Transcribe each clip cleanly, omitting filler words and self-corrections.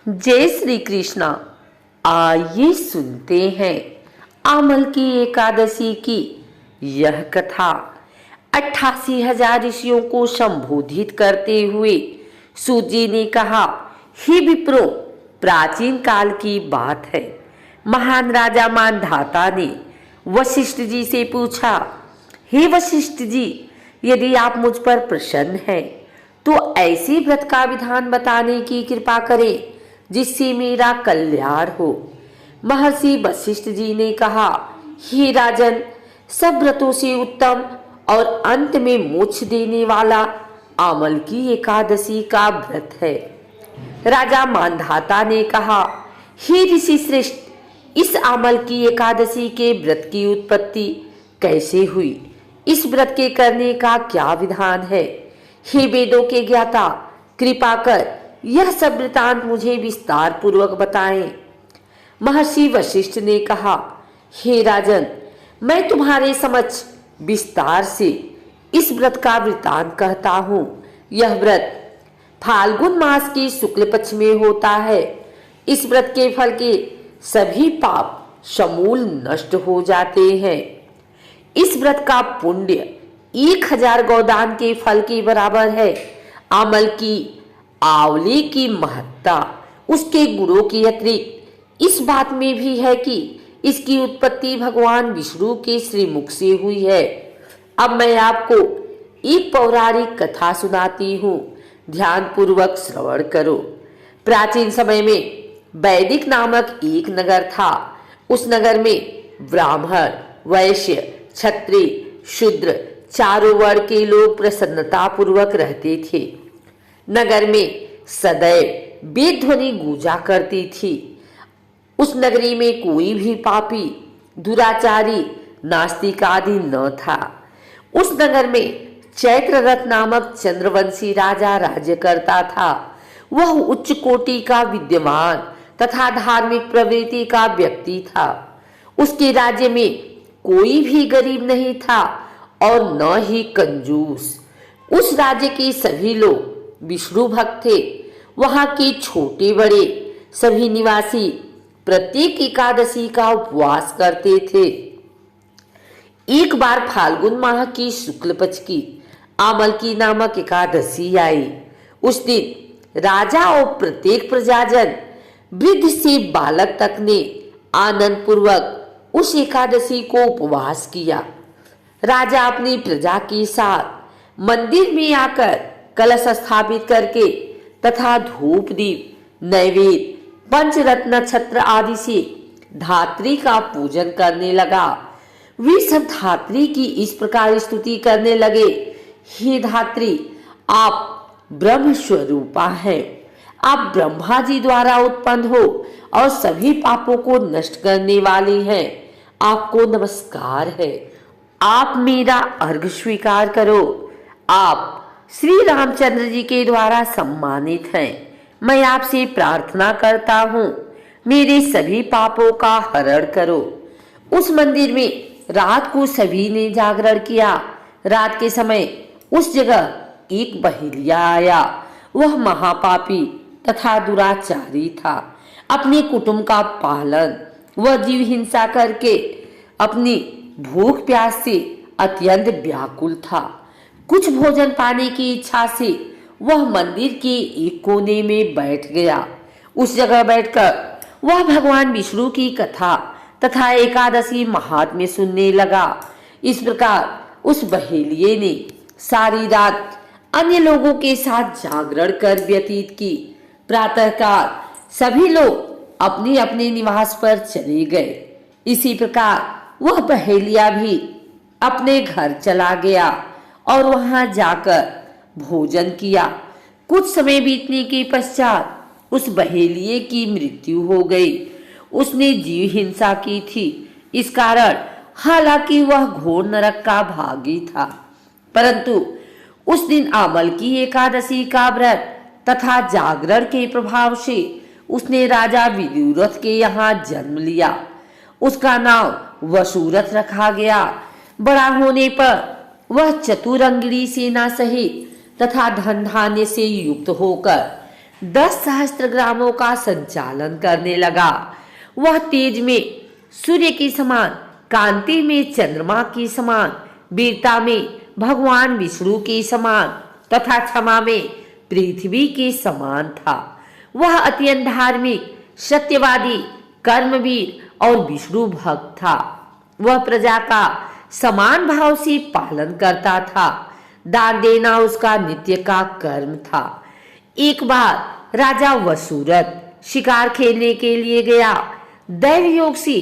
जय श्री कृष्णा। आइए सुनते हैं आमल की एकादशी की यह कथा। 88,000 ऋषियों को संबोधित करते हुए सूत जी ने कहा, हे विप्रो, प्राचीन काल की बात है। महान राजा मानधाता ने वशिष्ठ जी से पूछा, हे वशिष्ठ जी, यदि आप मुझ पर प्रसन्न हैं तो ऐसे व्रत का विधान बताने की कृपा करें जिससे मेरा कल्याण हो। महर्षि वशिष्ठ जी ने कहा, हे राजन, सब व्रतों से उत्तम और अंत में मोक्ष देने वाला आमल की एकादशी का व्रत है। राजा मानधाता ने कहा, हे ऋषि श्रेष्ठ, इस आमल की एकादशी के व्रत की उत्पत्ति कैसे हुई? इस व्रत के करने का क्या विधान है? हे वेदों के ज्ञाता, कृपा कर यह सब वृतांत मुझे विस्तार पूर्वक बताएं। महर्षि वशिष्ठ ने कहा, हे राजन, मैं तुम्हारे समक्ष विस्तार से इस व्रत का वृतांत कहता हूँ। यह व्रत फाल्गुन मास की शुक्ल पक्ष में होता है। इस व्रत के फल के सभी पाप समूल नष्ट हो जाते हैं। इस व्रत का पुण्य 1000 गोदान के फल के बराबर है। आमल की आंवले की महत्ता उसके गुणों के अतिरिक्त इस बात में भी है कि इसकी उत्पत्ति भगवान विष्णु के श्रीमुख से हुई है। अब मैं आपको एक पौराणिक कथा सुनाती हूँ, ध्यान पूर्वक श्रवण करो। प्राचीन समय में वैदिक नामक एक नगर था। उस नगर में ब्राह्मण, वैश्य, क्षत्रिय, शूद्र चारों वर्ग के लोग प्रसन्नता पूर्वक रहते थे। नगर में सदैव वेद ध्वनि गूंजा करती थी। उस नगरी में कोई भी पापी, दुराचारी, नास्तिक आदि न था। उस नगर में चैत्ररथ नामक चंद्रवंशी राजा राज्य करता था। वह उच्च कोटि का विद्वान तथा धार्मिक प्रवृत्ति का व्यक्ति था। उसके राज्य में कोई भी गरीब नहीं था और न ही कंजूस। उस राज्य के सभी लोग विष्णु भक्त थे। वहां के छोटे बड़े सभी निवासी प्रत्येक एकादशी का उपवास करते थे। एक बार फाल्गुन माह की शुक्ल पक्ष की आमल की नामक एकादशी आई। उस दिन राजा और प्रत्येक प्रजाजन, वृद्ध से बालक तक ने आनंद पूर्वक उस एकादशी को उपवास किया। राजा अपनी प्रजा के साथ मंदिर में आकर कलश स्थापित करके तथा धूप दीप नैवेद्य पंचरत्न छत्र आदि से धात्री का पूजन करने लगा। वे सब धात्री की इस प्रकार स्तुति करने लगे, हे धात्री, आप ब्रह्म स्वरूपा है। आप ब्रह्मा जी द्वारा उत्पन्न हो और सभी पापों को नष्ट करने वाले हैं। आपको नमस्कार है। आप मेरा अर्घ स्वीकार करो। आप श्री रामचंद्र जी के द्वारा सम्मानित हैं। मैं आपसे प्रार्थना करता हूँ, मेरे सभी पापों का हरण करो। उस मंदिर में रात को सभी ने जागरण किया। रात के समय उस जगह एक बहेलिया आया। वह महापापी तथा दुराचारी था। अपने कुटुंब का पालन व जीव हिंसा करके अपनी भूख प्यास से अत्यंत व्याकुल था। कुछ भोजन पाने की इच्छा से वह मंदिर के एक कोने में बैठ गया। उस जगह बैठकर वह भगवान विष्णु की कथा तथा एकादशी महात्म्य सुनने लगा। इस प्रकार उस बहेलिये ने सारी रात अन्य लोगों के साथ जागरण कर व्यतीत की। प्रातःकाल सभी लोग अपने अपने निवास पर चले गए। इसी प्रकार वह बहेलिया भी अपने घर चला गया और वहां जाकर भोजन किया। कुछ समय बीतने के पश्चात उस बहेलिये की मृत्यु हो गई। उसने जीव हिंसा की थी। इस कारण हालांकि वह घोर नरक का भागी था, परंतु उस दिन आमल की एकादशी का व्रत तथा जागरण के प्रभाव से उसने राजा विदुरथ के यहाँ जन्म लिया। उसका नाम वसुरथ रखा गया। बड़ा होने पर वह चतुरंगिणी सेना सहित तथा धन धान्य से युक्त होकर 10 सहस्त्रग्रामों का संचालन करने लगा। वह तेज में सूर्य की समान, कांति में चंद्रमा की समान, वीरता में भगवान विष्णु की समान तथा क्षमा में पृथ्वी के समान था। वह अत्यंत धार्मिक, सत्यवादी, कर्मवीर और विष्णु भक्त था। वह प्रजा का समान भाव से पालन करता था। दान देना उसका नित्य का कर्म था। एक बार राजा वसुरथ शिकार खेलने के लिए गया। दैव योग से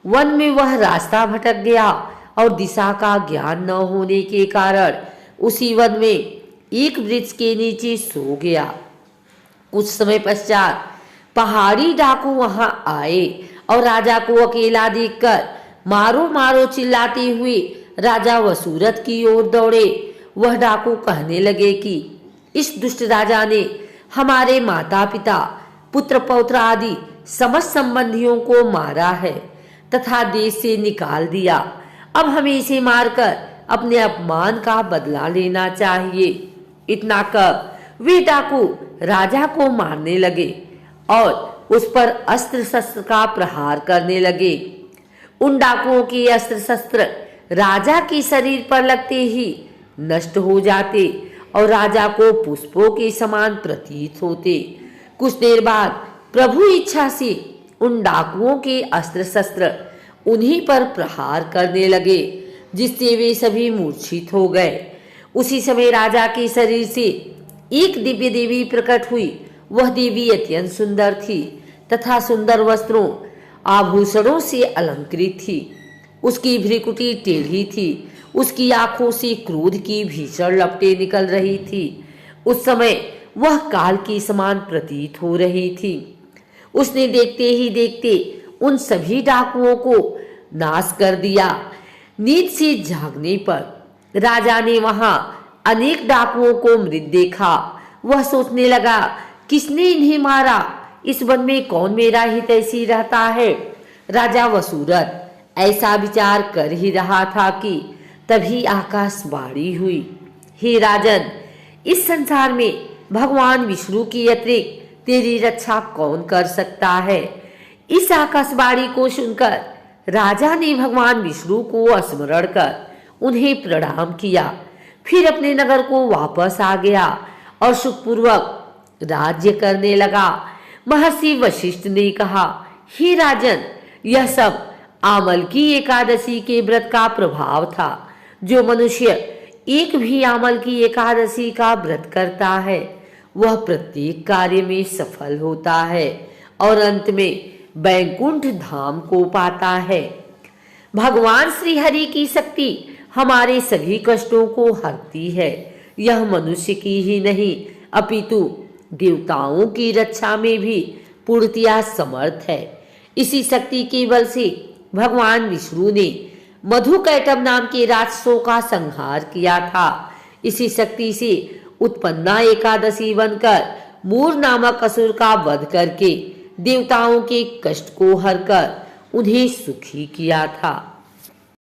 वन में वह रास्ता भटक गया और दिशा का ज्ञान न होने के कारण उसी वन में एक वृक्ष के नीचे सो गया। कुछ समय पश्चात पहाड़ी डाकू वहां आए और राजा को अकेला देखकर मारो मारो चिल्लाते हुए राजा वसुरथ की ओर दौड़े। वह डाकू कहने लगे कि इस दुष्ट राजा ने हमारे माता पिता, पुत्र पौत्र आदि समस्त संबंधियों को मारा है तथा देश से निकाल दिया। अब हमें इसे मारकर अपने अपमान का बदला लेना चाहिए। इतना कर वे डाकू राजा को मारने लगे और उस पर अस्त्र शस्त्र का प्रहार करने लगे। उन डाकुओं के अस्त्र शस्त्र राजा के शरीर पर लगते ही नष्ट हो जाते और राजा को पुष्पों के समान प्रतीत होते। कुछ देर बाद प्रभु इच्छा से उन डाकुओं के अस्त्र शस्त्र उन्हीं पर प्रहार करने लगे, जिससे वे सभी मूर्छित हो गए। उसी समय राजा के शरीर से एक दिव्य देवी प्रकट हुई। वह देवी अत्यंत सुंदर थी तथा सुंदर वस्त्रों, आभूषणों से अलंकृत थी। उसकी भ्रिकुटी टेढ़ी थी। उसकी आंखों से क्रोध की भीषण लपटें निकल रही थी। उस समय वह काल की समान प्रतीत हो रही थी। उसने देखते ही देखते उन सभी डाकुओं को नाश कर दिया। नींद से जागने पर राजा ने वहां अनेक डाकुओं को मृत देखा। वह सोचने लगा, किसने इन्हें मारा? इस वन में कौन मेरा हितैषी रहता है? राजा वसुरथ ऐसा विचार कर ही रहा था कि तभी आकाशवाणी हुई, हे राजन, इस संसार में भगवान विष्णु की अतिरिक्त तेरी रक्षा कौन कर सकता है? इस आकाशवाणी को सुनकर राजा ने भगवान विष्णु को स्मरण कर उन्हें प्रणाम किया। फिर अपने नगर को वापस आ गया और सुखपूर्वक राज्य करने लगा। महर्षि वशिष्ठ ने कहा, हे राजन, यह सब आमल की एकादशी के व्रत का प्रभाव था। जो मनुष्य एक भी आमल की एकादशी का व्रत करता है वह प्रत्येक कार्य में सफल होता है और अंत में बैकुंठ धाम को पाता है। भगवान श्री हरि की शक्ति हमारे सभी कष्टों को हरती है। यह मनुष्य की ही नहीं अपितु देवताओं की रक्षा में भी पूर्णतया समर्थ है। इसी शक्ति के बल से भगवान विष्णु ने मधुकैटभ नाम के राक्षसों का संहार किया था। इसी शक्ति से उत्पन्ना एकादशी बनकर मूर नामक असुर का वध करके देवताओं के कष्ट को हरकर उन्हें सुखी किया था।